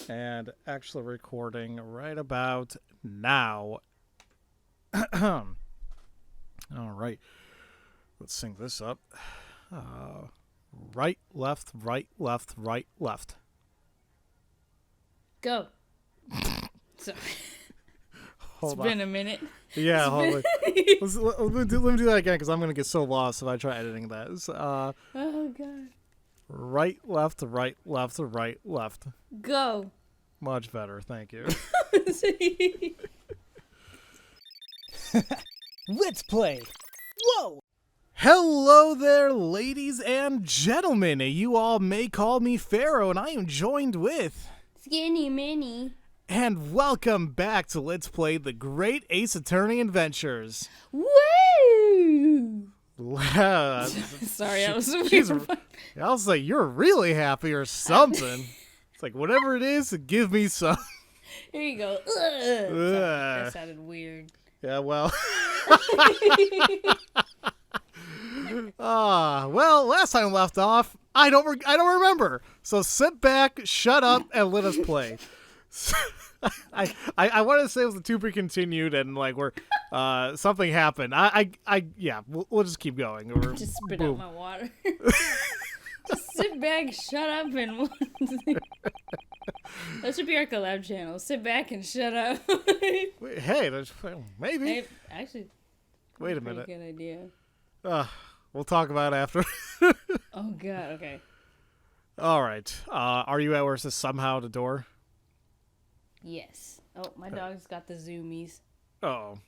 And actually recording right about now. All right. Let's sync this up. Right, left, right, left, right, left. Go. Sorry. Hold It's on. been a minute. Yeah, hold on. Let me do that again because I'm going to get so lost if I try editing that. Oh, God. Right, left, right, left, right, left. Go. Much better, thank you. Let's play. Whoa! Hello there, ladies and gentlemen. You all may call me Pharaoh, and I am joined with... Skinny Mini. And welcome back to Let's Play The Great Ace Attorney Adventures. Woo! Wow. Sorry, I was I was like, you're really happy or something. It's like, whatever it is, give me some. Here you go. Ugh. That sounded weird. Yeah, well. Well, last time we left off, I don't remember. So sit back, shut up, and let us play. I want to say it was a to be continued, and like we're something happened. Yeah, we'll just keep going. Just spit out my water. Just sit back, shut up, and that should be our collab channel. Sit back and shut up. Wait, hey, maybe. Hey, actually, wait a minute. Good idea. We'll talk about it after. Oh God. Okay. All right. Are you at where it says somehow the door? Yes. Oh, my dog's got the zoomies. Oh.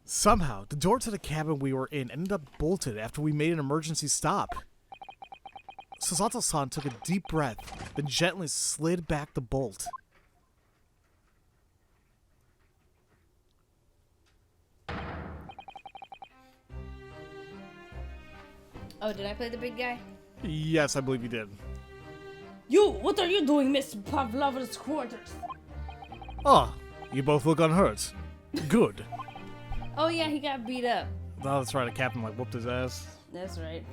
Somehow, the door to the cabin we were in ended up bolted after we made an emergency stop. Susato-san took a deep breath, then gently slid back the bolt. Oh, did I play the big guy? Yes, I believe you did. You! What are you doing, Miss Pavlova's quarters? Oh, you both look unhurt. Good. Oh yeah, he got beat up. Oh, that's right, the captain like whooped his ass. That's right.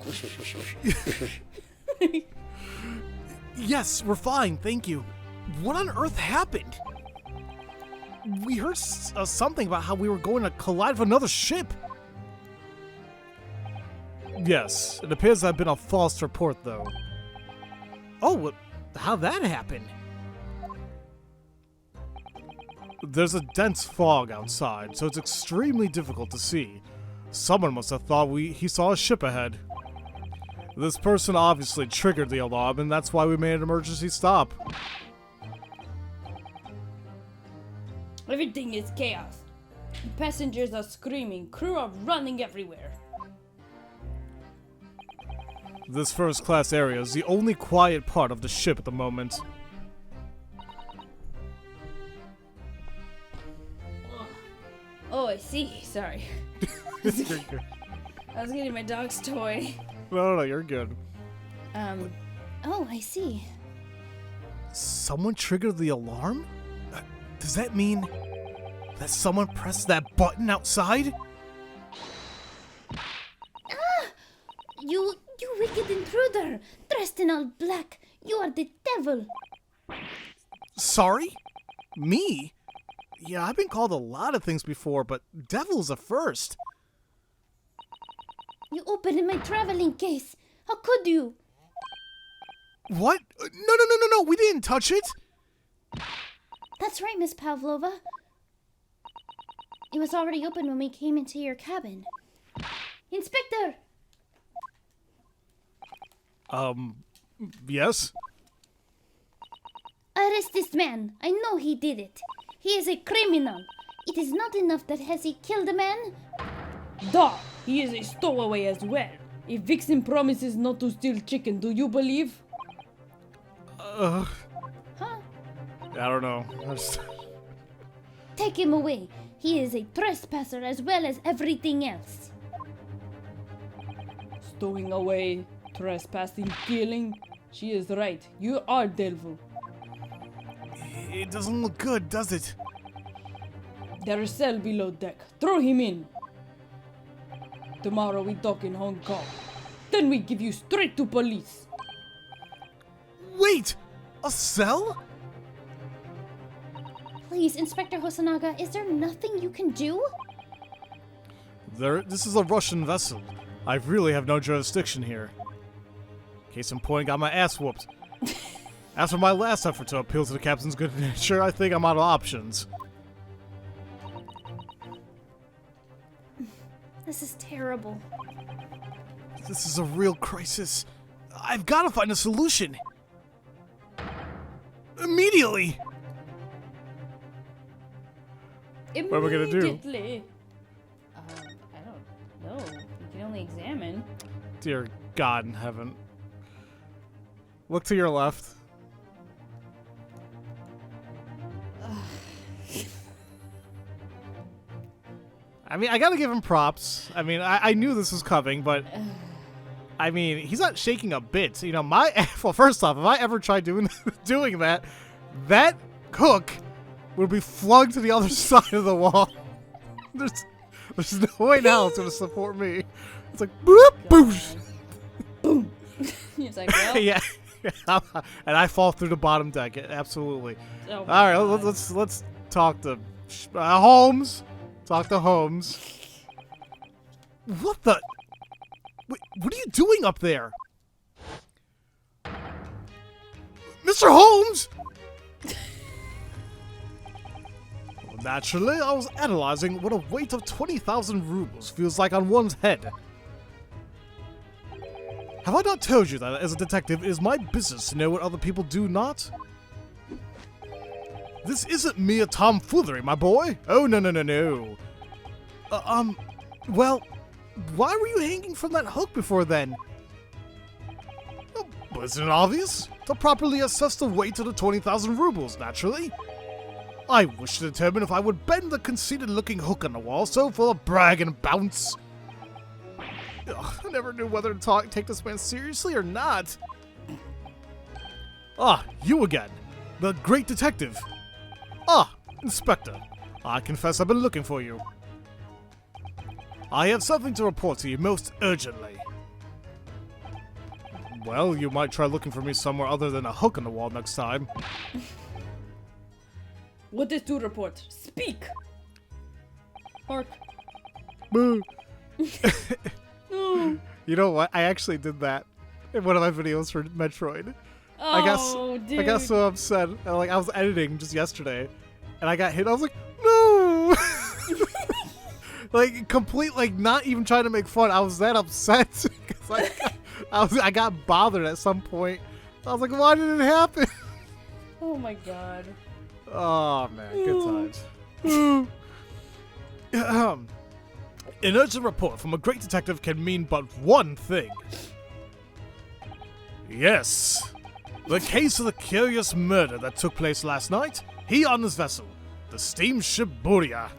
Yes, we're fine, thank you. What on earth happened? We heard something about how we were going to collide with another ship. Yes, it appears to have been a false report, though. Oh, how'd that happen? There's a dense fog outside, so it's extremely difficult to see. Someone must have thought he saw a ship ahead. This person obviously triggered the alarm, and that's why we made an emergency stop. Everything is chaos. The passengers are screaming, crew are running everywhere. This first-class area is the only quiet part of the ship at the moment. Oh, I see. Sorry. I was getting my dog's toy. No, you're good. Oh, I see. Someone triggered the alarm? Does that mean that someone pressed that button outside? You wicked intruder! Dressed in all black, you are the devil! Sorry? Me? Yeah, I've been called a lot of things before, but devil's a first. You opened my traveling case! How could you? What? No, we didn't touch it! That's right, Miss Pavlova. It was already open when we came into your cabin. Inspector! Yes? Arrest this man. I know he did it. He is a criminal. It is not enough that has he killed a man? Duh! He is a stowaway as well. A vixen promises not to steal chicken, do you believe? Huh? I don't know. Take him away. He is a trespasser as well as everything else. Stowing away, trespassing, killing. She is right. You are devil. It doesn't look good, does it? There is cell below deck. Throw him in. Tomorrow we dock in Hong Kong. Then we give you straight to police. Wait! A cell? Please, Inspector Hosonaga, is there nothing you can do? This is a Russian vessel. I really have no jurisdiction here. Case in point, got my ass whooped. After my last effort to appeal to the captain's good nature, I think I'm out of options. This is terrible. This is a real crisis. I've got to find a solution. Immediately! What are we gonna do? Immediately. I don't know. You can only examine. Dear God in heaven. Look to your left. I mean, I gotta give him props. I mean, I knew this was coming, but... I mean, he's not shaking a bit. You know, well, first off, if I ever tried doing that, that hook would be flung to the other side of the wall. There's no way now it's gonna support me. It's like, boop, boosh. Boom. He's like, well. Yeah. And I fall through the bottom deck. Absolutely. Oh All right, let's talk to Holmes. Talk to Holmes. What the? Wait, what are you doing up there, Mr. Holmes? Well, naturally, I was analyzing what a weight of 20,000 rubles feels like on one's head. Have I not told you that, as a detective, it is my business to know what other people do not? This isn't mere tomfoolery, my boy. Oh, no. Well, why were you hanging from that hook before then? Oh, wasn't it obvious? To properly assess the weight of the 20,000 rubles, naturally. I wish to determine if I would bend the conceited-looking hook on the wall so full of brag and bounce. Ugh, I never knew whether to take this man seriously or not. Ah, you again. The great detective. Ah, Inspector. I confess I've been looking for you. I have something to report to you most urgently. Well, you might try looking for me somewhere other than a hook on the wall next time. What is to report? Speak! Bark. Boo. No. You know what? I actually did that in one of my videos for Metroid. Oh, dude. I got so upset. I was editing just yesterday, and I got hit. I was like, no! Not even trying to make fun. I was that upset because I got bothered at some point. I was like, why did it happen? Oh my god. Oh man, good times. An urgent report from a great detective can mean but one thing. Yes. The case of the curious murder that took place last night, he on this vessel, the steamship Buria,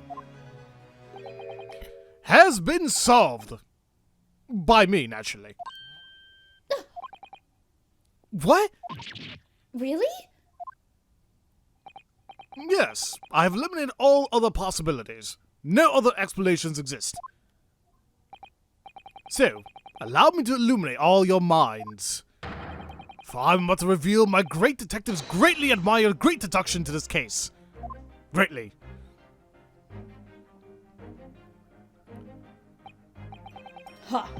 has been solved. By me, naturally. What? Really? Yes, I have eliminated all other possibilities. No other explanations exist. So, allow me to illuminate all your minds. For I'm about to reveal my great detective's greatly admired great deduction to this case. Greatly. Ha!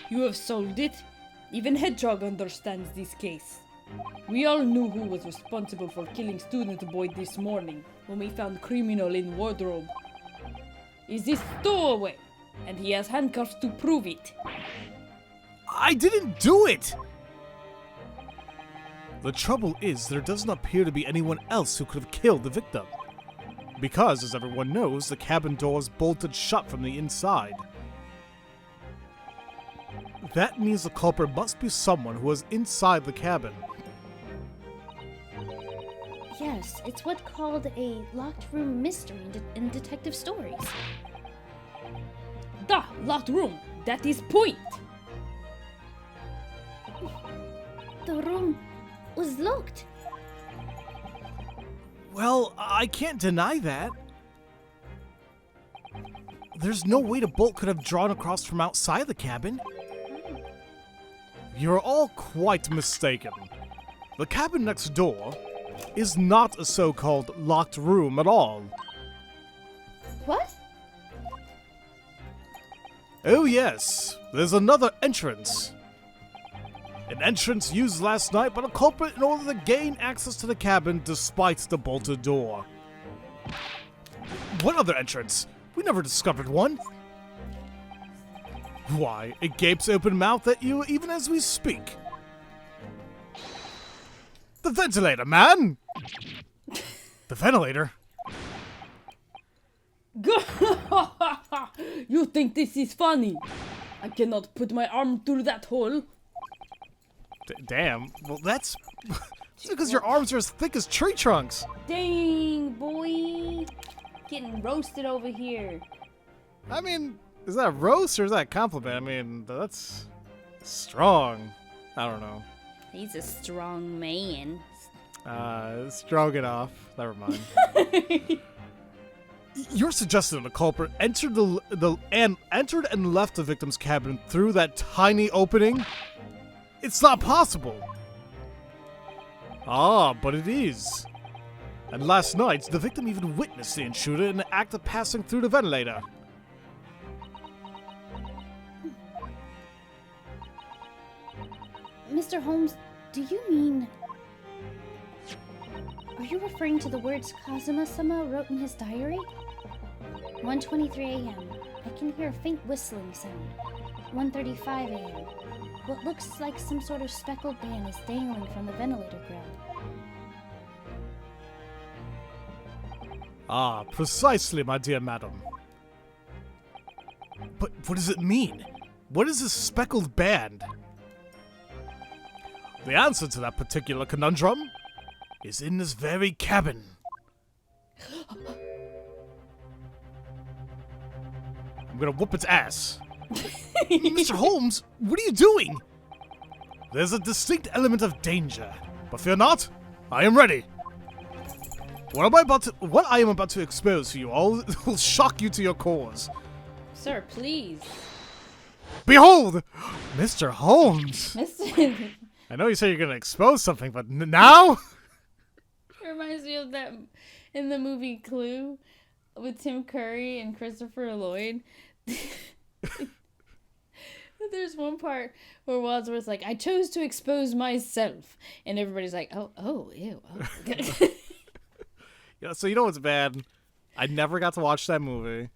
You have solved it. Even Hedgehog understands this case. We all knew who was responsible for killing student boy this morning when we found criminal in wardrobe. Is this stowaway? And he has handcuffs to prove it. I didn't do it! The trouble is, there doesn't appear to be anyone else who could have killed the victim. Because, as everyone knows, the cabin doors bolted shut from the inside. That means the culprit must be someone who was inside the cabin. Yes, it's what's called a locked room mystery in detective stories. Da! Locked room! That is point! The room was locked. Well, I can't deny that. There's no way the bolt could have drawn across from outside the cabin. You're all quite mistaken. The cabin next door is not a so-called locked room at all. What? Oh yes, there's another entrance. An entrance used last night by the culprit in order to gain access to the cabin despite the bolted door. What other entrance? We never discovered one. Why, it gapes open-mouthed at you even as we speak. The ventilator, man! The ventilator? You think this is funny? I cannot put my arm through that hole. Damn. Well, that's because your arms are as thick as tree trunks. Dang, boy. Getting roasted over here. I mean, is that a roast or is that a compliment? I mean, that's strong. I don't know. He's a strong man. Strong enough. Never mind. You're suggesting the culprit entered entered and left the victim's cabin through that tiny opening? It's not possible. Ah, but it is. And last night, the victim even witnessed the intruder in the act of passing through the ventilator. Mr. Holmes, do you mean... Are you referring to the words Kazuma-sama wrote in his diary? 1:23 a.m. I can hear a faint whistling sound. 1:35 a.m. What looks like some sort of speckled band is dangling from the ventilator grill. Ah, precisely, my dear madam. But what does it mean? What is this speckled band? The answer to that particular conundrum is in this very cabin. I'm gonna whoop its ass. Mr. Holmes, what are you doing? There's a distinct element of danger, but fear not, I am ready. What I am about to expose to you all will shock you to your cores. Sir, please. Behold, Mr. Holmes. Mr. I know you say you're gonna expose something, but now? It reminds me of that in the movie Clue with Tim Curry and Christopher Lloyd. There's one part where Wadsworth's like, I chose to expose myself. And everybody's like, oh, ew. Oh. Yeah, so you know what's bad? I never got to watch that movie.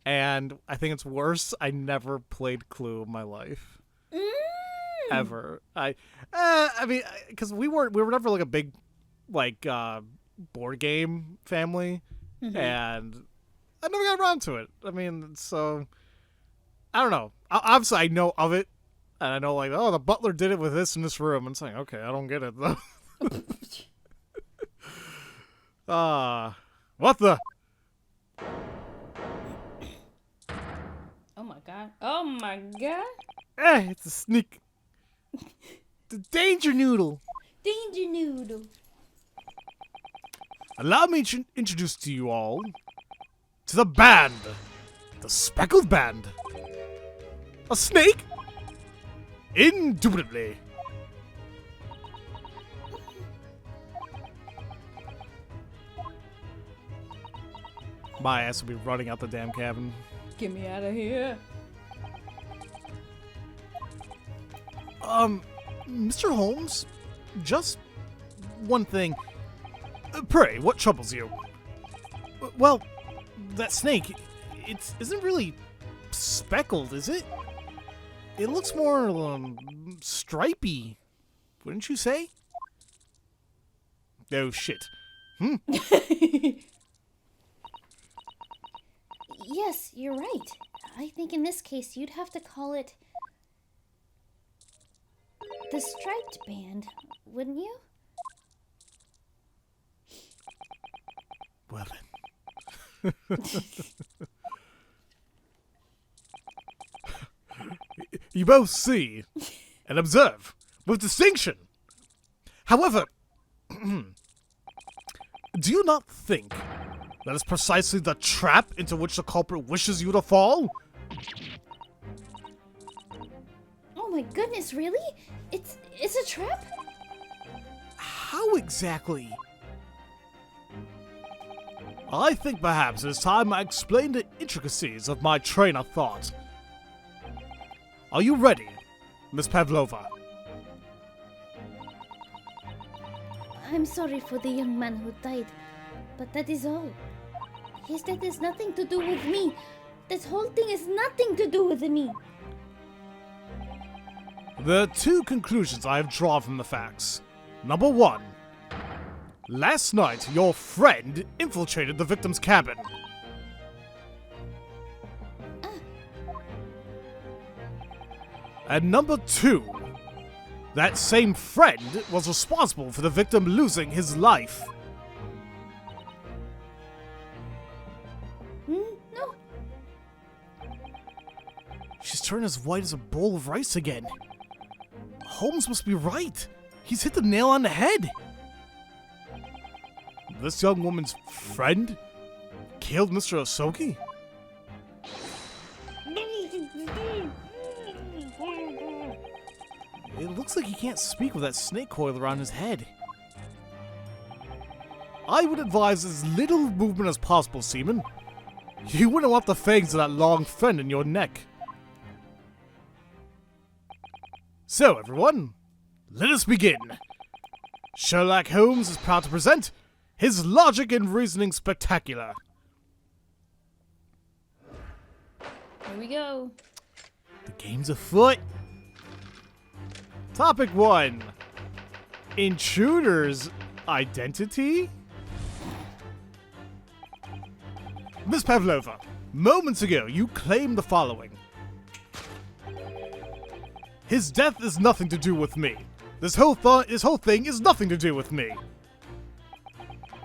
And I think it's worse, I never played Clue in my life. Ever. I mean, because we were never like a big, like, board game family. Mm-hmm. And I never got around to it. I mean, so... I don't know. Obviously, I know of it. And I know, like, oh, the butler did it with this in this room. And it's like, okay, I don't get it, though. What the? Oh, my God. Oh, my God. It's a sneak. The danger noodle. Danger noodle. Allow me to introduce to you all to the band. The speckled band. A snake? Indubitably. My ass will be running out the damn cabin. Get me out of here. Mr. Holmes, just one thing. Pray, what troubles you? Well, that snake, it isn't really speckled, is it? It looks more, stripy, wouldn't you say? Oh, shit. Yes, you're right. I think in this case you'd have to call it the striped band, wouldn't you? Well then. You both see and observe with distinction. However, do you not think that is precisely the trap into which the culprit wishes you to fall? Oh my goodness, really? It's a trap? How exactly? I think perhaps it is time I explain the intricacies of my train of thought. Are you ready, Miss Pavlova? I'm sorry for the young man who died, but that is all. His death has nothing to do with me. This whole thing has nothing to do with me. There are two conclusions I have drawn from the facts. Number one, last night your friend infiltrated the victim's cabin. And number two, that same friend was responsible for the victim losing his life. No. She's turned as white as a bowl of rice again. Holmes must be right. He's hit the nail on the head. This young woman's friend killed Mr. Osoki? It looks like he can't speak with that snake coil around his head. I would advise as little movement as possible, Seaman. You wouldn't want the fangs of that long friend in your neck. So, everyone, let us begin. Sherlock Holmes is proud to present his Logic and Reasoning Spectacular. Here we go. The game's afoot. Topic 1. Intruder's identity? Miss Pavlova, moments ago you claimed the following. His death is nothing to do with me. This whole thing is nothing to do with me.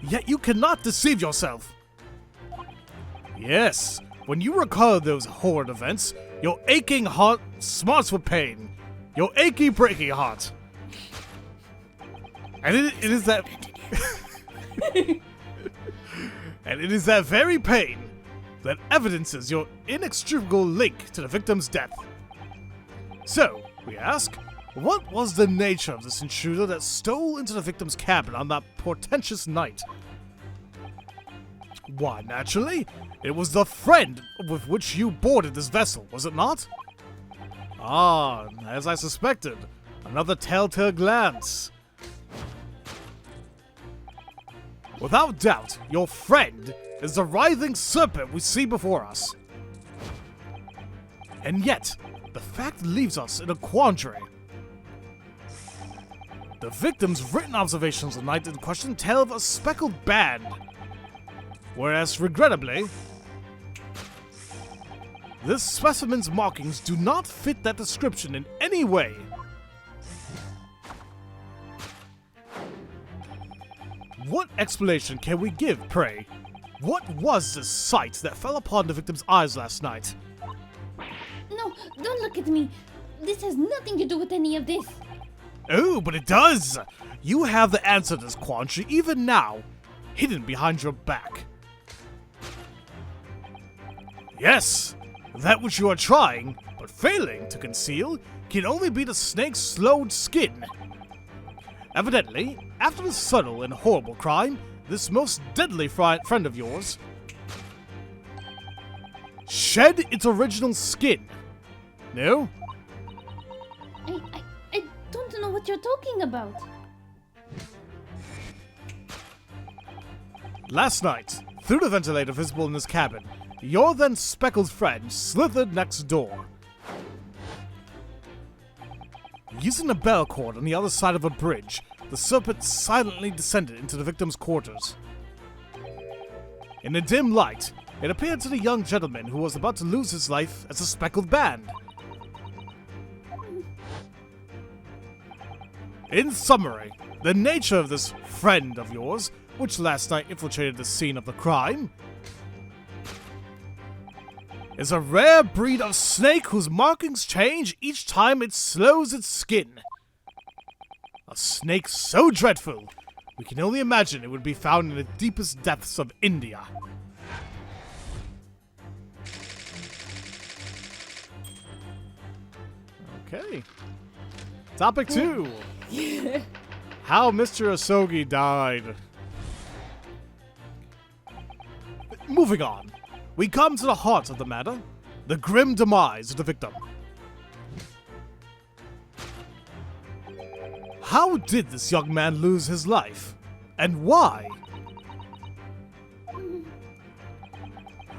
Yet you cannot deceive yourself. Yes, when you recall those horrid events, your aching heart smarts with pain. Your achy, breaky heart. And it is that... and it is that very pain that evidences your inextricable link to the victim's death. So, we ask, what was the nature of this intruder that stole into the victim's cabin on that portentous night? Why, naturally, it was the friend with which you boarded this vessel, was it not? Ah, as I suspected, another telltale glance. Without doubt, your friend is the writhing serpent we see before us. And yet, the fact leaves us in a quandary. The victim's written observations of the night in question tell of a speckled band, whereas, regrettably, this specimen's markings do not fit that description in any way. What explanation can we give, pray? What was this sight that fell upon the victim's eyes last night? No, don't look at me. This has nothing to do with any of this. Oh, but it does! You have the answer to this quandary even now, hidden behind your back. Yes! That which you are trying, but failing to conceal, can only be the snake's slowed skin. Evidently, after this subtle and horrible crime, this most deadly friend of yours shed its original skin. No? I don't know what you're talking about. Last night, through the ventilator visible in his cabin, your then speckled friend slithered next door. Using a bell cord on the other side of a bridge, the serpent silently descended into the victim's quarters. In the dim light, it appeared to the young gentleman who was about to lose his life as a speckled band. In summary, the nature of this friend of yours, which last night infiltrated the scene of the crime, is a rare breed of snake whose markings change each time it slows its skin. A snake so dreadful, we can only imagine it would be found in the deepest depths of India. Okay. Topic 2. how Mr. Asogi died. Moving on, we come to the heart of the matter, the grim demise of the victim. How did this young man lose his life? And why?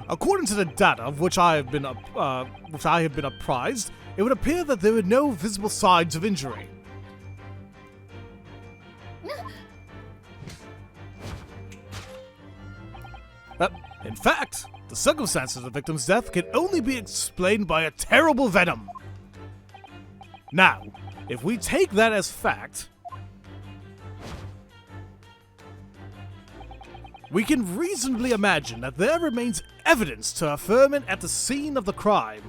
According to the data of which I have been apprised, it would appear that there were no visible signs of injury. In fact, the circumstances of the victim's death can only be explained by a terrible venom. Now, if we take that as fact, we can reasonably imagine that there remains evidence to affirm it at the scene of the crime.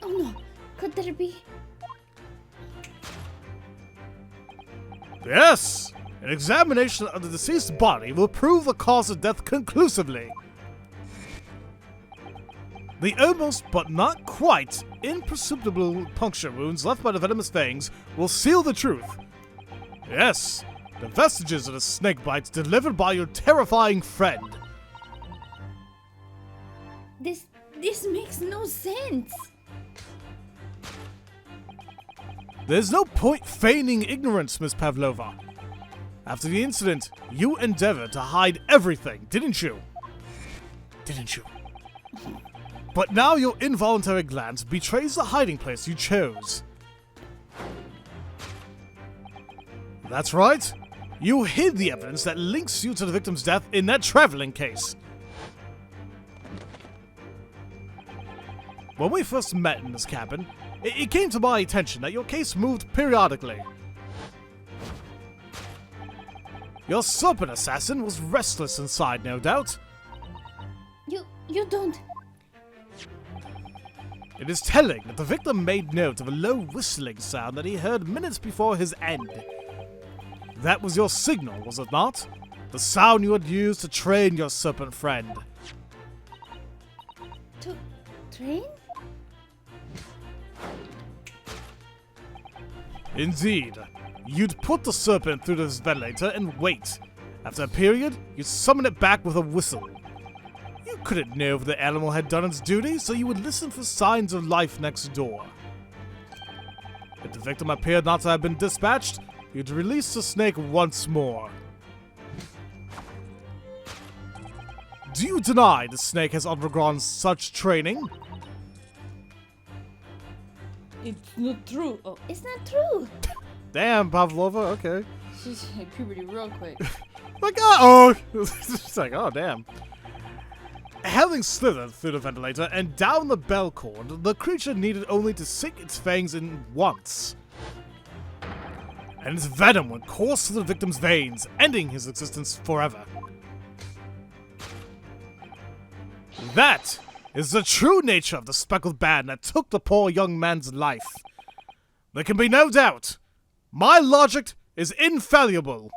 Oh no, could there be? Yes! An examination of the deceased body will prove the cause of death conclusively. The almost but not quite imperceptible puncture wounds left by the venomous fangs will seal the truth. Yes, the vestiges of the snake bites delivered by your terrifying friend. This makes no sense. There's no point feigning ignorance, Miss Pavlova. After the incident, you endeavored to hide everything, didn't you? Didn't you? But now your involuntary glance betrays the hiding place you chose. That's right. You hid the evidence that links you to the victim's death in that traveling case. When we first met in this cabin, it came to my attention that your case moved periodically. Your serpent assassin was restless inside, no doubt. You don't... It is telling that the victim made note of a low whistling sound that he heard minutes before his end. That was your signal, was it not? The sound you had used to train your serpent friend. To train? Indeed. You'd put the serpent through this ventilator and wait. After a period, you'd summon it back with a whistle. You couldn't know if the animal had done its duty, so you would listen for signs of life next door. If the victim appeared not to have been dispatched, you'd release the snake once more. Do you deny the snake has undergone such training? It's not true. Oh, It's not true. Damn, Pavlova, okay. she's hit puberty real quick. Like, uh-oh! It's like, oh, damn. Having slithered through the ventilator and down the bell cord, the creature needed only to sink its fangs in once. And its venom would course through the victim's veins, ending his existence forever. That is the true nature of the speckled band that took the poor young man's life. There can be no doubt. My logic is infallible.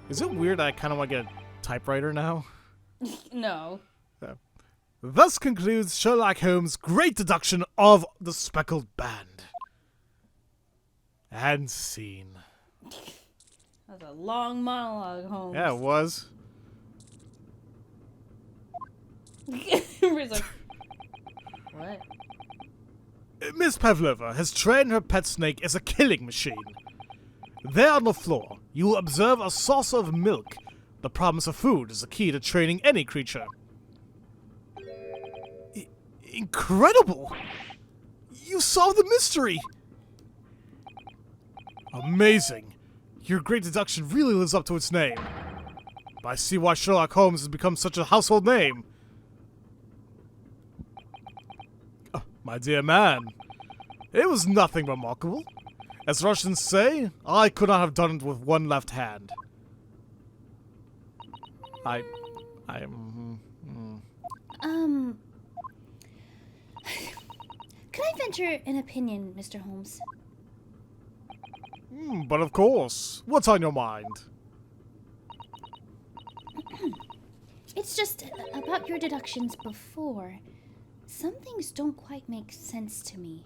Is it weird that I kind of want to get a typewriter now? No. Thus concludes Sherlock Holmes' great deduction of the speckled band. And scene. That's a long monologue, Holmes. Yeah, it was. Everybody's like, what? Miss Pavlova has trained her pet snake as a killing machine. There on the floor, you will observe a saucer of milk. The promise of food is the key to training any creature. Incredible! You solved the mystery! Amazing. Your great deduction really lives up to its name. But I see why Sherlock Holmes has become such a household name. Oh, my dear man, it was nothing remarkable. As Russians say, I could not have done it with one left hand. Can I venture an opinion, Mr. Holmes? But of course. What's on your mind? It's just about your deductions before. Some things don't quite make sense to me.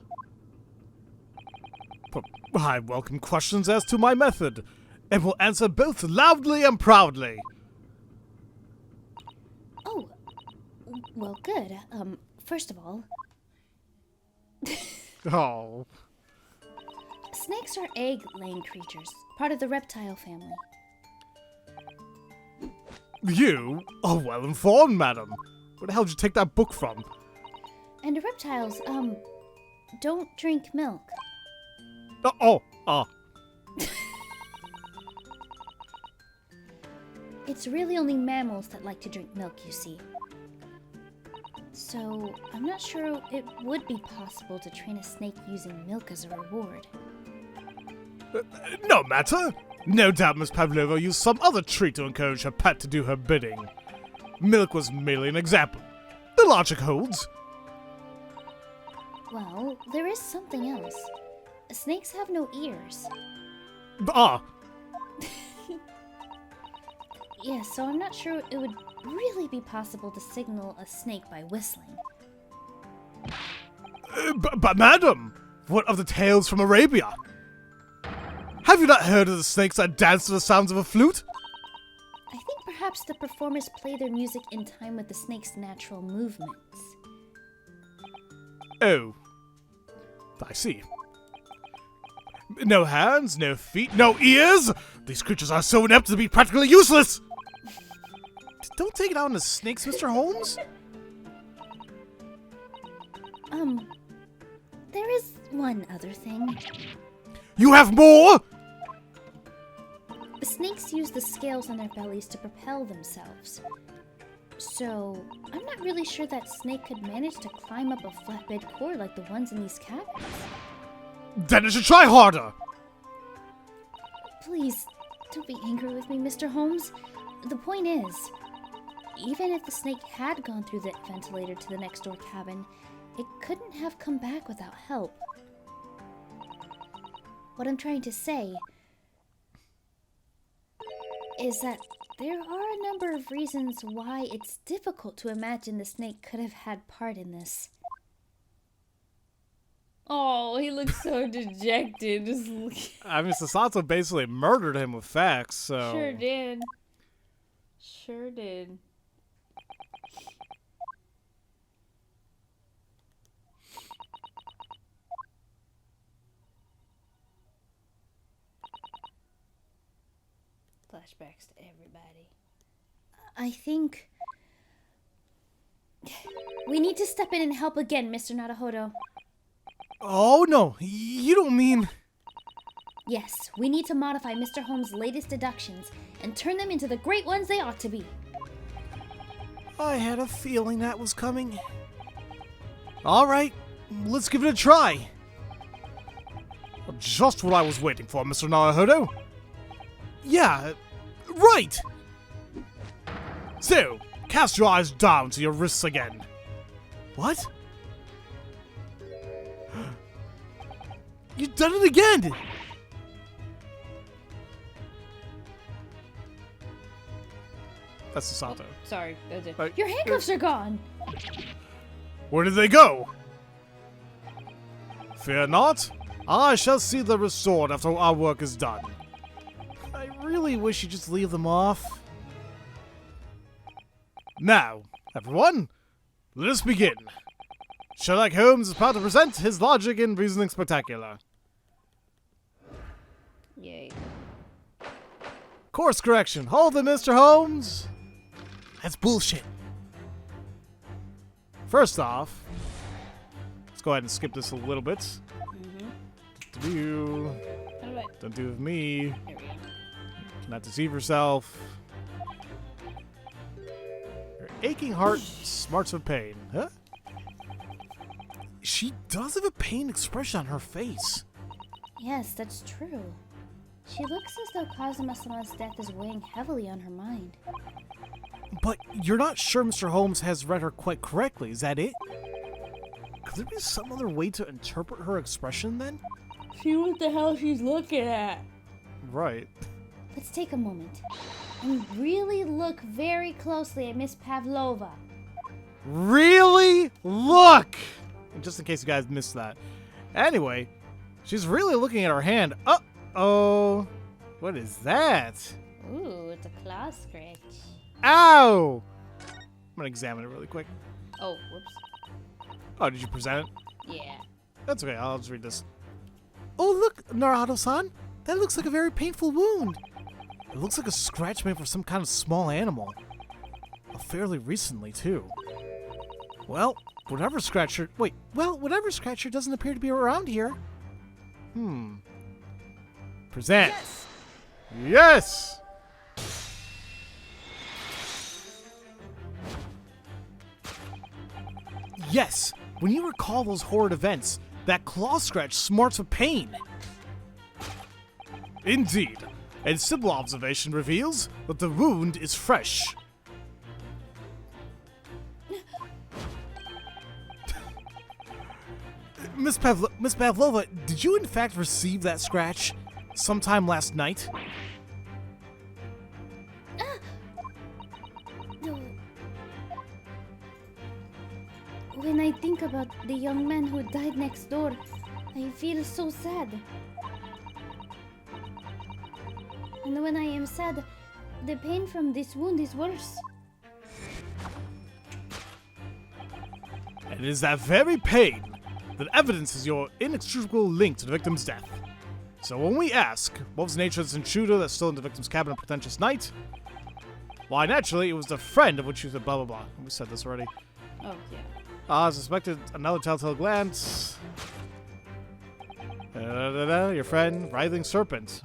But I welcome questions as to my method, and will answer both loudly and proudly. Oh, well, good. First of all, Oh. snakes are egg-laying creatures, part of the reptile family. You are well informed, madam. Where the hell did you take that book from? And reptiles, don't drink milk. It's really only mammals that like to drink milk, you see. So, I'm not sure it would be possible to train a snake using milk as a reward. No matter. No doubt Miss Pavlova used some other treat to encourage her pet to do her bidding. Milk was merely an example. The logic holds. Well, there is something else. Snakes have no ears. Yeah, so I'm not sure it would really be possible to signal a snake by whistling. But madam, what of the tales from Arabia? Have you not heard of the snakes that dance to the sounds of a flute? I think perhaps the performers play their music in time with the snake's natural movements. Oh. I see. No hands, no feet, no ears! These creatures are so inept to be practically useless! Don't take it out on the snakes, Mr. Holmes. There is one other thing. You have more?! Snakes use the scales on their bellies to propel themselves. So, I'm not really sure that snake could manage to climb up a flatbed core like the ones in these cabins. Then it should try harder! Please, don't be angry with me, Mr. Holmes. The point is, even if the snake had gone through the ventilator to the next door cabin, it couldn't have come back without help. What I'm trying to say is that there are a number of reasons why it's difficult to imagine the snake could have had part in this. Oh, he looks so dejected. Just look. I mean, Sasato basically murdered him with facts, so... Sure did. Sure did. Flashbacks to everybody. I think we need to step in and help again, Mr. Naruhodo. Oh no, you don't mean... Yes, we need to modify Mr. Holmes' latest deductions and turn them into the great ones they ought to be. I had a feeling that was coming. Alright, let's give it a try. Just what I was waiting for, Mr. Naruhodo. Yeah, right! So, cast your eyes down to your wrists again. What? You've done it again! That's Sasato. Sorry, that's it. Your handcuffs are gone! Where did they go? Fear not, I shall see them restored after our work is done. I really wish you'd just leave them off. Now, everyone, let us begin. Sherlock Holmes is proud to present his logic and reasoning spectacular. Yay. Course correction. Hold it, Mr. Holmes. That's bullshit. First off, let's go ahead and skip this a little bit. Do How do I... don't do with me. There we go. Not deceive yourself. Your aching heart smarts with pain. Huh? She does have a pain expression on her face. Yes, that's true. She looks as though Kazuma-sama's death is weighing heavily on her mind. But you're not sure Mr. Holmes has read her quite correctly, is that it? Could there be some other way to interpret her expression then? See what the hell she's looking at. Right. Let's take a moment. And really look very closely at Miss Pavlova. Really? Look! Just in case you guys missed that. Anyway, she's really looking at her hand. Uh-oh. What is that? Ooh, it's a claw scratch. Ow! I'm gonna examine it really quick. Oh, whoops. Oh, did you present it? Yeah. That's okay, I'll just read this. Oh, look, Naruto-san. That looks like a very painful wound. It looks like a scratch made for some kind of small animal. Fairly recently, too. Well, whatever scratcher... Wait, whatever scratcher doesn't appear to be around here. Present. Yes! Yes! When you recall those horrid events, that claw scratch smarts with pain. Indeed. And simple observation reveals that the wound is fresh. Miss Pavlova, did you in fact receive that scratch sometime last night? No. When I think about the young man who died next door, I feel so sad. And when I am sad, the pain from this wound is worse. And it is that very pain that evidences your inextricable link to the victim's death. So when we ask, what was the nature of this intruder that's still in the victim's cabin on a pretentious night? Why, naturally, it was the friend of which you said blah blah blah. We said this already. Oh, yeah. Suspected another telltale glance. Your friend, writhing serpent.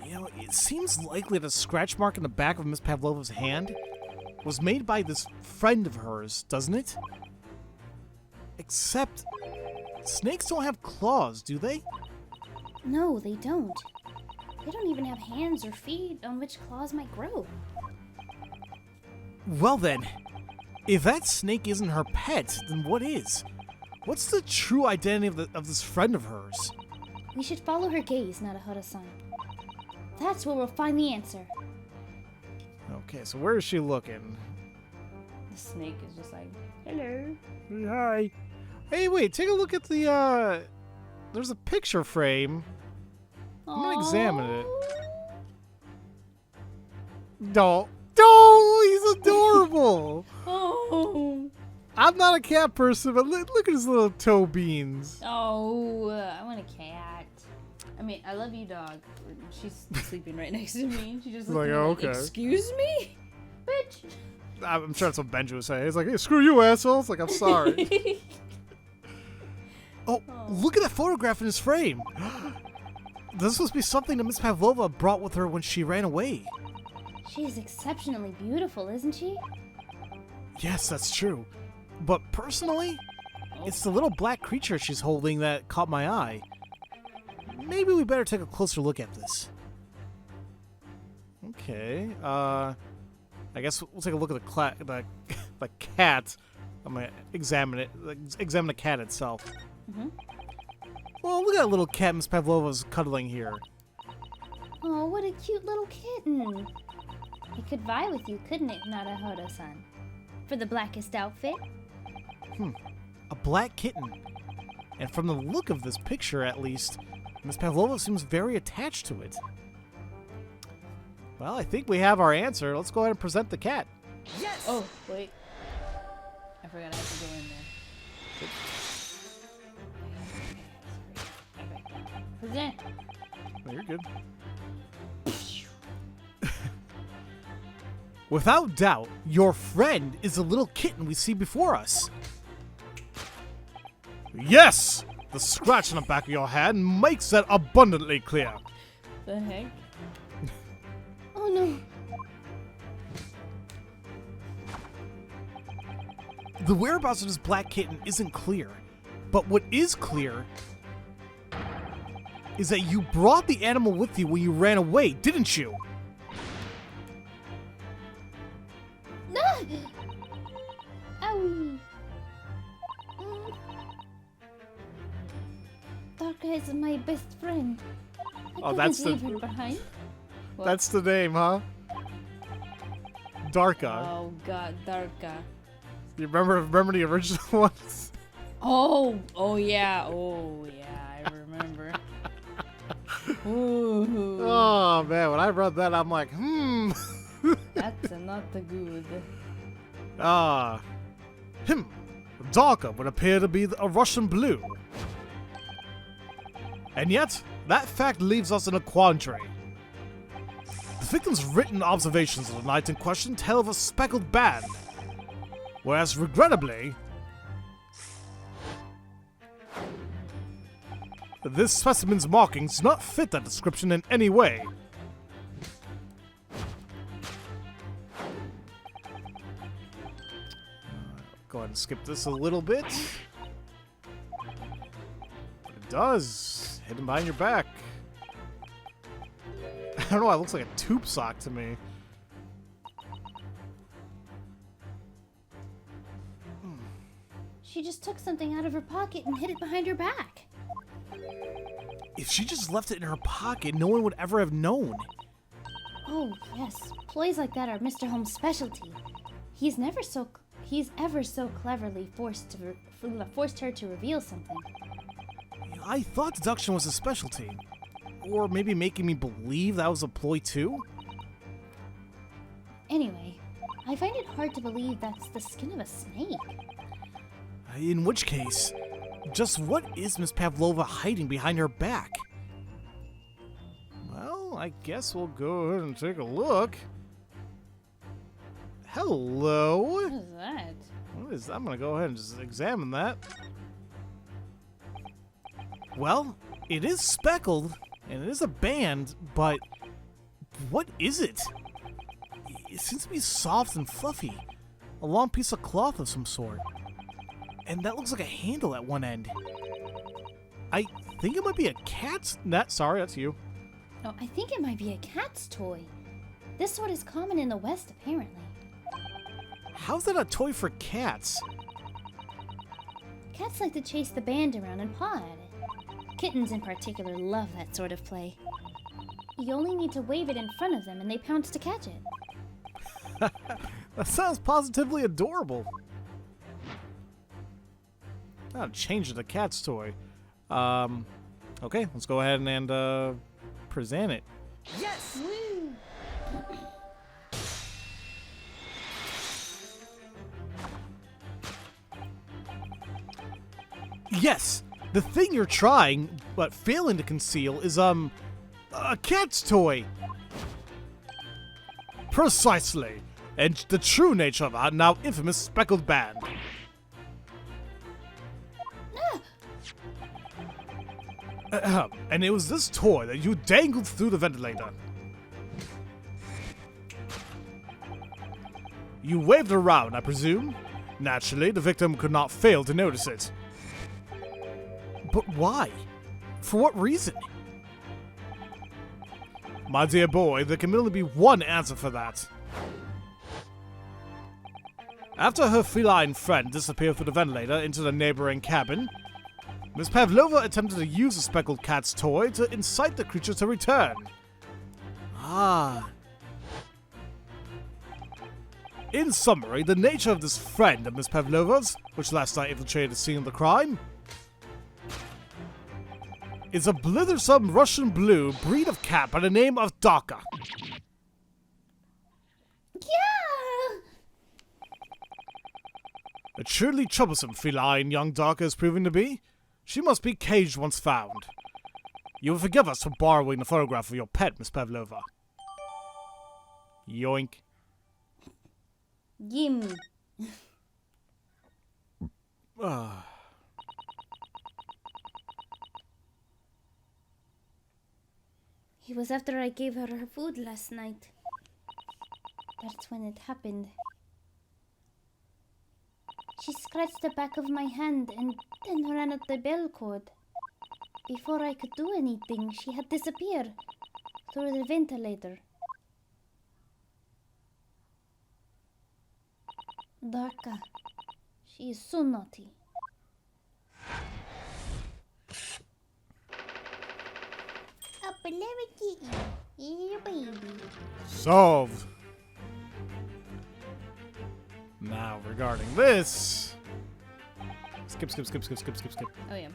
You know, it seems likely that a scratch mark in the back of Miss Pavlova's hand was made by this friend of hers, doesn't it? Except, snakes don't have claws, do they? No, they don't. They don't even have hands or feet on which claws might grow. Well then, if that snake isn't her pet, then what is? What's the true identity of this friend of hers? We should follow her gaze, Naruto-san. That's where we'll find the answer. Okay, so where is she looking? The snake is just like, hello. Hey, hi. Hey, wait, take a look at the, there's a picture frame. I'm gonna examine it. Don't, he's adorable. Oh. I'm not a cat person, but look at his little toe beans. Oh, I want a cat. I mean, I love you, dog. She's sleeping right next to me. She just Like, like, oh, okay. Excuse me, bitch. I'm sure that's what Benji was saying. He's like, hey, screw you, assholes. Like, I'm sorry. Oh, look at that photograph in his frame. This must be something that Miss Pavlova brought with her when she ran away. She is exceptionally beautiful, isn't she? Yes, that's true. But personally, it's the little black creature she's holding that caught my eye. Maybe we better take a closer look at this. Okay, I guess we'll take a look at the cat. I'm gonna examine it. Examine the cat itself. Well, look at that little cat Miss Pavlova's cuddling here. Oh, what a cute little kitten. It could vie with you, couldn't it, Naruto-san? For the blackest outfit? A black kitten. And from the look of this picture, at least, Miss Pavlova seems very attached to it. Well, I think we have our answer. Let's go ahead and present the cat. Yes! Oh, wait. I forgot I have to go in there. Present. Oh, you're good. Without doubt, your friend is the little kitten we see before us. Yes! The scratch on the back of your hand makes that abundantly clear. The heck? Oh no. The whereabouts of this black kitten isn't clear, but what is clear is that you brought the animal with you when you ran away, didn't you? Ah! Owie. Taka is my best friend. couldn't that's leave the her behind. What? that's the name, huh? Darka. Oh god, Darka. You remember the original ones? Oh yeah, I remember. Ooh, Oh man, when I read that, I'm like, that's not the good. Darka would appear to be a Russian blue. And yet, that fact leaves us in a quandary. The victim's written observations of the night in question tell of a speckled band, whereas regrettably, this specimen's markings do not fit that description in any way. Go ahead and skip this a little bit. It does. Hidden behind your back. I don't know why it looks like a tube sock to me. She just took something out of her pocket and hid it behind her back. If she just left it in her pocket, no one would ever have known. Oh, yes. Ploys like that are Mr. Holmes' specialty. He's ever so cleverly forced her to reveal something. I thought deduction was his specialty. Or maybe making me believe that was a ploy too? Anyway, I find it hard to believe that's the skin of a snake. In which case, just what is Miss Pavlova hiding behind her back? Well, I guess we'll go ahead and take a look. Hello? What is that? What is that? I'm gonna go ahead and just examine that. Well, it is speckled, and it is a band, but what is it? It seems to be soft and fluffy. A long piece of cloth of some sort. And that looks like a handle at one end. I think it might be a cat's... Sorry, that's you. No, I think it might be a cat's toy. This sort is common in the West, apparently. How's that a toy for cats? Cats like to chase the band around and paw at it. Kittens in particular love that sort of play. You only need to wave it in front of them and they pounce to catch it. That sounds positively adorable. I'll change it to cat's toy. Okay, let's go ahead and present it. Yes! Woo. Yes! The thing you're trying, but failing to conceal, is, a cat's toy! Precisely! And the true nature of our now infamous speckled band. And it was this toy that you dangled through the ventilator. You waved it around, I presume? Naturally, the victim could not fail to notice it. But why? For what reason? My dear boy, there can only be one answer for that. After her feline friend disappeared through the ventilator into the neighboring cabin, Miss Pavlova attempted to use the speckled cat's toy to incite the creature to return. Ah. In summary, the nature of this friend of Miss Pavlova's, which last night infiltrated the scene of the crime, is a blithersome Russian blue breed of cat by the name of Darka. Yeah! A truly troublesome feline young Darka is proving to be. She must be caged once found. You will forgive us for borrowing the photograph of your pet, Miss Pavlova. Yoink. Gimme. Ah. It was after I gave her her food last night. That's when it happened. She scratched the back of my hand and then ran at the bell cord. Before I could do anything, she had disappeared through the ventilator. Darka. She is so naughty. a little kitty. Little baby. Solved. Now, regarding this... Skip. Oh yeah.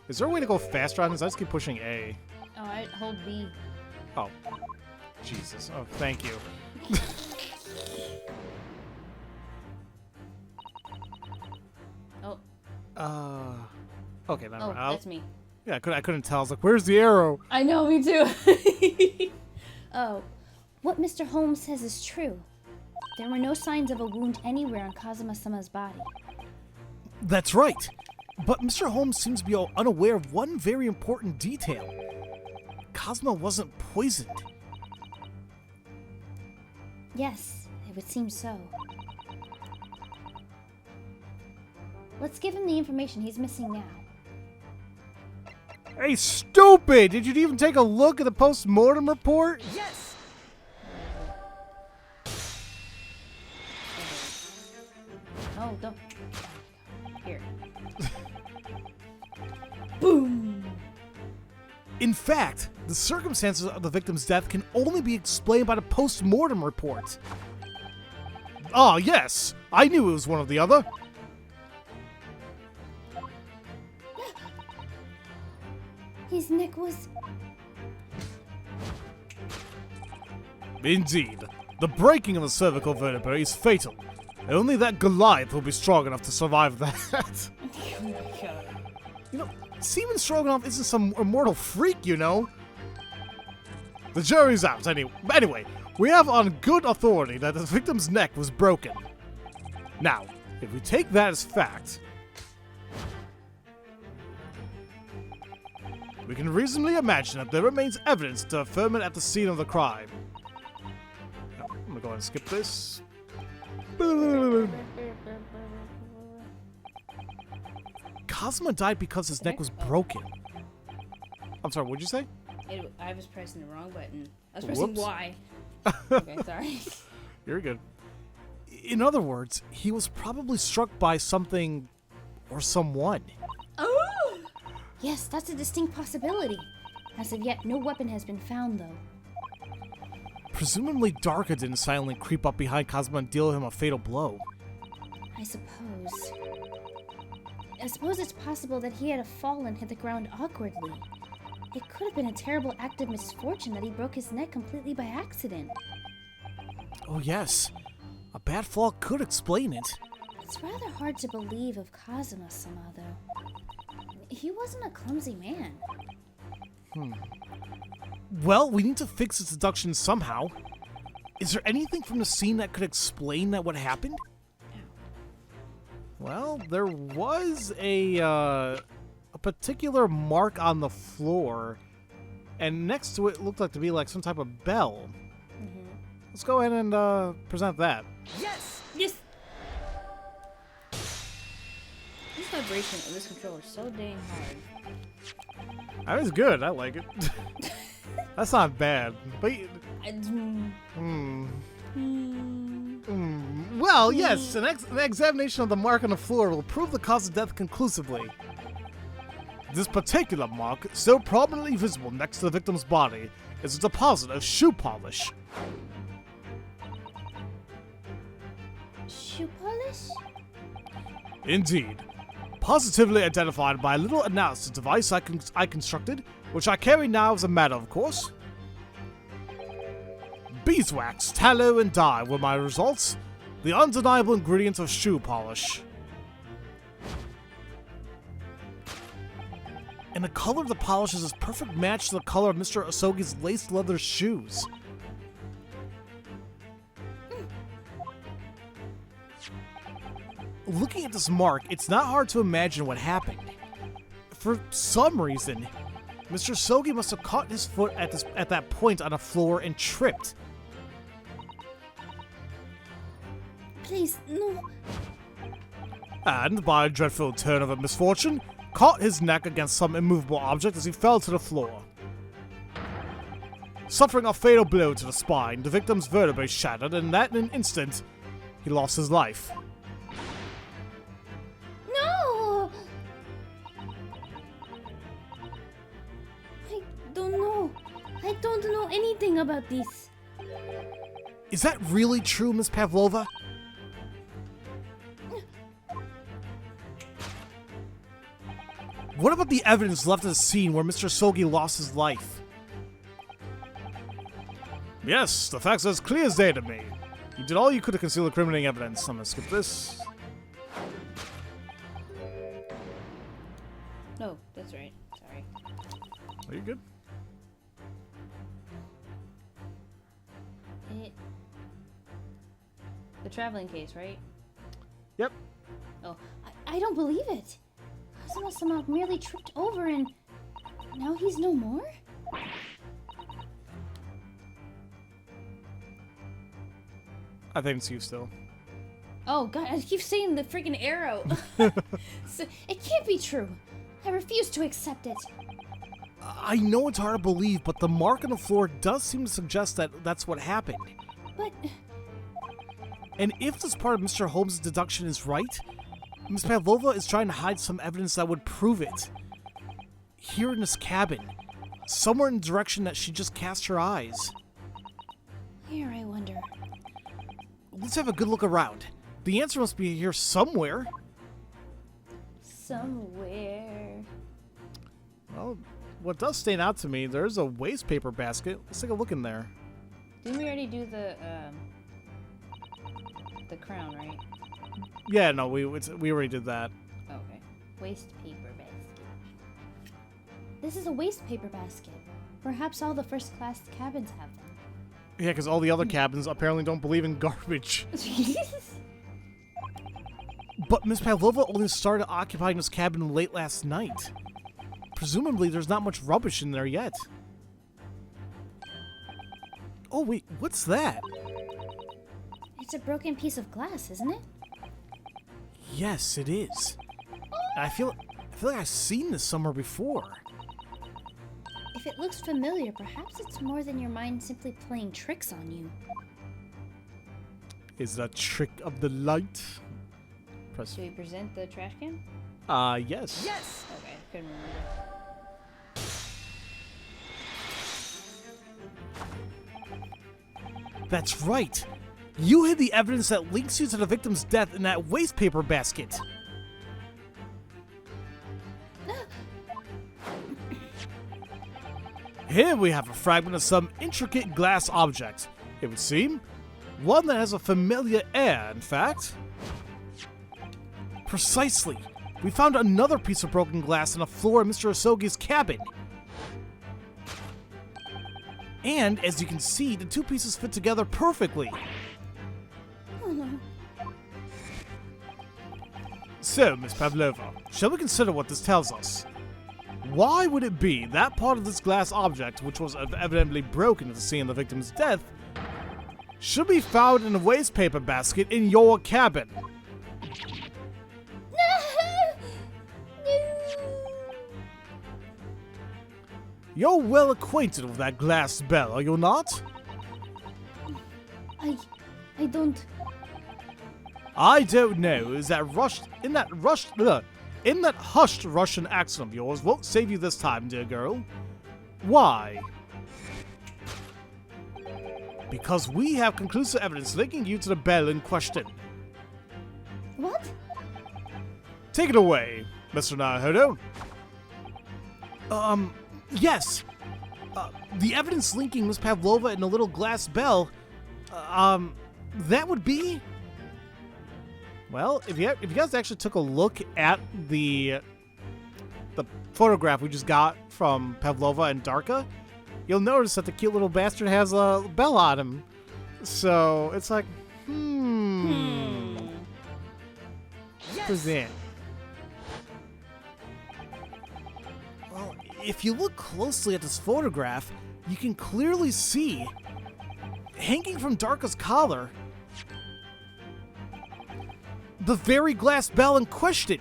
Is there a way to go faster on this? I just keep pushing A. Oh, I hold B. Oh. Jesus. Oh, thank you. Oh. Okay, never Oh, mind. that's me. Yeah, I couldn't tell. I was like, where's the arrow? I know, me too. Oh, what Mr. Holmes says is true. There were no signs of a wound anywhere on Kazuma-sama's body. That's right. But Mr. Holmes seems to be unaware of one very important detail. Kazuma wasn't poisoned. Yes, it would seem so. Let's give him the information he's missing now. Hey, stupid! Did you even take a look at the post-mortem report? Yes! Oh, don't. Here. Boom! In fact, the circumstances of the victim's death can only be explained by the post-mortem report. Ah, yes! I knew it was one or the other. His neck was... Indeed. The breaking of the cervical vertebrae is fatal. And only that Goliath will be strong enough to survive that. Oh my god. You know, Seaman Stroganoff isn't some immortal freak, you know. The jury's out, anyway. We have on good authority that the victim's neck was broken. Now, if we take that as fact, we can reasonably imagine that there remains evidence to affirm it at the scene of the crime. Now, I'm gonna go ahead and skip this. Kazuma died because his neck was broken. I'm sorry, what'd you say? I was pressing the wrong button. I was pressing Whoops. Y. Okay, sorry. You're good. In other words, he was probably struck by something or someone. Oh! Yes, that's a distinct possibility. As of yet, no weapon has been found, though. Presumably Darka didn't silently creep up behind Kazuma and deal him a fatal blow. I suppose it's possible that he had a fall and hit the ground awkwardly. It could have been a terrible act of misfortune that he broke his neck completely by accident. Oh yes, a bad fall could explain it. It's rather hard to believe of Kazuma-sama, though. He wasn't a clumsy man. Well, we need to fix his deduction somehow. Is there anything from the scene that could explain that what happened? Well, there was a particular mark on the floor, and next to it looked like to be like some type of bell. Let's go ahead and present that. Yes! Yes! This vibration of this controller is so dang hard. That was good. I like it. That's not bad. But well, yes, an examination of the mark on the floor will prove the cause of death conclusively. This particular mark, so prominently visible next to the victim's body, is a deposit of shoe polish. Shoe polish? Indeed. Positively identified by a little analysis device I constructed, which I carry now as a matter of course. Beeswax, tallow, and dye were my results, the undeniable ingredients of shoe polish. And the color of the polish is a perfect match to the color of Mr. Asogi's laced leather shoes. Looking at this mark, it's not hard to imagine what happened. For some reason, Mr. Sogi must have caught his foot at that point on a floor and tripped. Please, no. And, by a dreadful turn of misfortune, caught his neck against some immovable object as he fell to the floor. Suffering a fatal blow to the spine, the victim's vertebrae shattered, and that in an instant, he lost his life. No! don't know anything about this. Is that really true, Miss Pavlova? What about the evidence left at the scene where Mr. Sogi lost his life? Yes, the facts are as clear as day to me. You did all you could to conceal incriminating evidence. I'm gonna skip this. No, that's right. Sorry. Are you good? The traveling case, right? Yep. Oh, I don't believe it. Kazuma-sama merely tripped over and now he's no more? I think it's you still. oh God! I keep saying the freaking arrow. So, it can't be true. I refuse to accept it. I know it's hard to believe, but the mark on the floor does seem to suggest that that's what happened. But And if this part of Mr. Holmes' deduction is right, Miss Pavlova is trying to hide some evidence that would prove it. Here in this cabin, somewhere in the direction that she just cast her eyes. here I wonder. Let's have a good look around. The answer must be here somewhere. Somewhere. Well, what does stand out to me, there's a waste paper basket. Let's take a look in there. Didn't we already do the crown, right? Yeah, no, we already did that. Oh, okay. Waste paper basket. This is a waste paper basket. Perhaps all the first class cabins have them. Yeah, because all the other cabins apparently don't believe in garbage. But Miss Pavlova only started occupying this cabin late last night. Presumably, there's not much rubbish in there yet. Oh, wait, what's that? It's a broken piece of glass, isn't it? Yes, it is. I feel like I've seen this somewhere before. If it looks familiar, perhaps it's more than your mind simply playing tricks on you. Is that trick of the light? Press. Should we present the trash can? Yes. Yes! Okay, couldn't remember. That's right. You hid the evidence that links you to the victim's death in that waste paper basket. Here we have a fragment of some intricate glass object, it would seem. One that has a familiar air, in fact. Precisely. We found another piece of broken glass on the floor of Mr. Osogi's cabin. And, as you can see, the two pieces fit together perfectly. So, Miss Pavlova, shall we consider what this tells us? Why would it be that part of this glass object, which was evidently broken at the scene of the victim's death, should be found in a waste paper basket in your cabin? You're well acquainted with that glass bell, are you not? I don't... I don't know. Is that in that hushed Russian accent of yours won't save you this time, dear girl. Why? Because we have conclusive evidence linking you to the bell in question. What? Take it away, Mr. Naruhodo. Yes. The evidence linking Miss Pavlova and the little glass bell, that would be... Well, if you guys actually took a look at the photograph we just got from Pavlova and Darka, you'll notice that the cute little bastard has a bell on him. So, it's like, Present. Well, if you look closely at this photograph, you can clearly see, hanging from Darka's collar, the very glass bell in question.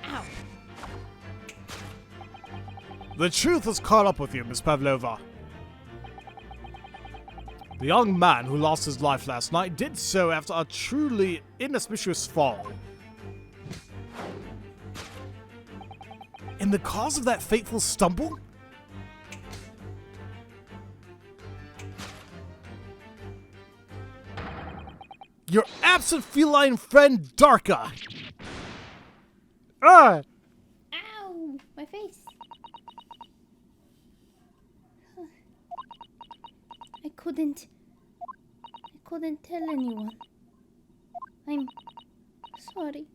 Ow. The truth has caught up with you, Miss Pavlova. The young man who lost his life last night did so after a truly inauspicious fall. And the cause of that fateful stumble? Your absent feline friend, Darka! Ah! Ow! My face. I couldn't tell anyone. I'm sorry.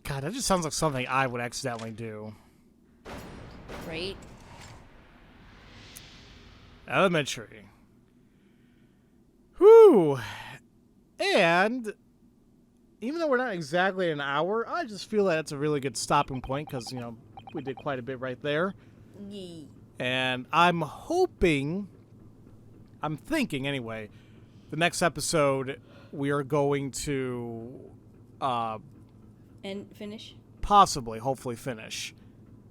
God, that just sounds like something I would accidentally do. Right? Elementary. Whew. And even though we're not exactly an hour, I just feel that it's a really good stopping point because, you know, we did quite a bit right there. Yee. And I'm thinking anyway, the next episode we are going to And finish? possibly, hopefully finish.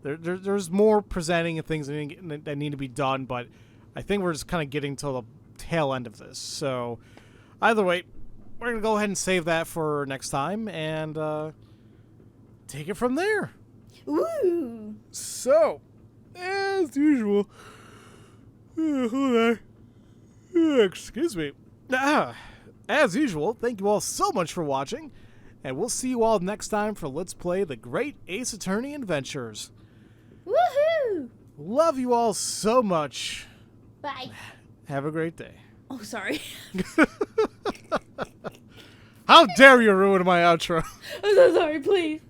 There's more presenting and things that need to be done, but I think we're just kind of getting to the tail end of this. So either way, we're going to go ahead and save that for next time and take it from there. Woo! So, as usual, hold on. Excuse me. As usual, thank you all so much for watching, and we'll see you all next time for Let's Play The Great Ace Attorney Adventures. Woohoo! Love you all so much. Bye. Have a great day. Oh, sorry. How dare you ruin my outro? I'm so sorry, please.